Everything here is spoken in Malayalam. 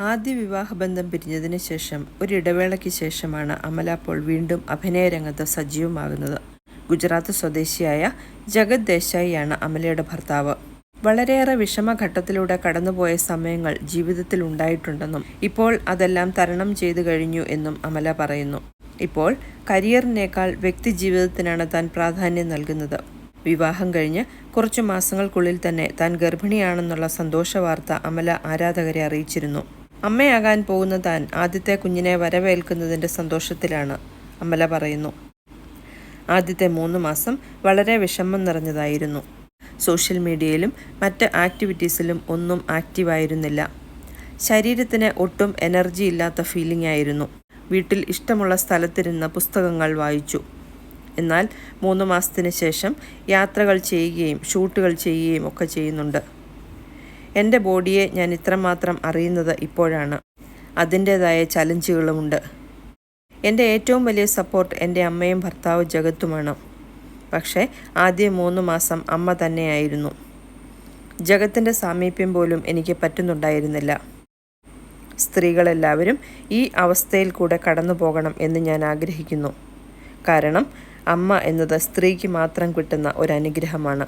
ആദ്യ വിവാഹബന്ധം പിരിഞ്ഞതിന് ശേഷം ഒരിടവേളയ്ക്ക് ശേഷമാണ് അമല പോൾ വീണ്ടും അഭിനയരംഗത്ത് സജീവമാകുന്നത്. ഗുജറാത്ത് സ്വദേശിയായ ജഗത് ദേശായിയാണ് അമലയുടെ ഭർത്താവ്. വളരെയേറെ വിഷമഘട്ടത്തിലൂടെ കടന്നുപോയ സമയങ്ങൾ ജീവിതത്തിൽ ഉണ്ടായിട്ടുണ്ടെന്നും ഇപ്പോൾ അതെല്ലാം തരണം ചെയ്തു കഴിഞ്ഞു എന്നും അമല പറയുന്നു. ഇപ്പോൾ കരിയറിനേക്കാൾ വ്യക്തിജീവിതത്തിനാണ് താൻ പ്രാധാന്യം നൽകുന്നത്. വിവാഹം കഴിഞ്ഞ് കുറച്ചു മാസങ്ങൾക്കുള്ളിൽ തന്നെ താൻ ഗർഭിണിയാണെന്നുള്ള സന്തോഷ വാർത്ത അമല ആരാധകരെ അറിയിച്ചിരുന്നു. അമ്മയാകാൻ പോകുന്ന താൻ ആദ്യത്തെ കുഞ്ഞിനെ വരവേൽക്കുന്നതിൻ്റെ സന്തോഷത്തിലാണ് അമല പറയുന്നു. ആദ്യത്തെ 3 മാസം വളരെ വിഷമം നിറഞ്ഞതായിരുന്നു. സോഷ്യൽ മീഡിയയിലും മറ്റ് ആക്ടിവിറ്റീസിലും ഒന്നും ആക്റ്റീവായിരുന്നില്ല. ശരീരത്തിന് ഒട്ടും എനർജി ഇല്ലാത്ത ഫീലിംഗ് ആയിരുന്നു. വീട്ടിൽ ഇഷ്ടമുള്ള സ്ഥലത്തിരുന്ന് പുസ്തകങ്ങൾ വായിച്ചു. എന്നാൽ 3 മാസത്തിന് ശേഷം യാത്രകൾ ചെയ്യുകയും ഷൂട്ടുകൾ ചെയ്യുകയും ഒക്കെ ചെയ്യുന്നുണ്ട്. എൻ്റെ ബോഡിയെ ഞാൻ ഇത്രമാത്രം അറിയുന്നത് ഇപ്പോഴാണ്. അതിൻ്റേതായ ചലഞ്ചുകളുമുണ്ട്. എൻ്റെ ഏറ്റവും വലിയ സപ്പോർട്ട് എൻ്റെ അമ്മയും ഭർത്താവ് ജഗത്തുമാണ്. പക്ഷേ ആദ്യ 3 മാസം അമ്മ തന്നെയായിരുന്നു. ജഗത്തിൻ്റെ സാമീപ്യം പോലും എനിക്ക് പറ്റുന്നുണ്ടായിരുന്നില്ല. സ്ത്രീകളെല്ലാവരും ഈ അവസ്ഥയിൽ കൂടെ കടന്നു പോകണം എന്ന് ഞാൻ ആഗ്രഹിക്കുന്നു. കാരണം അമ്മ എന്നത് സ്ത്രീക്ക് മാത്രം കിട്ടുന്ന ഒരു അനുഗ്രഹമാണ്.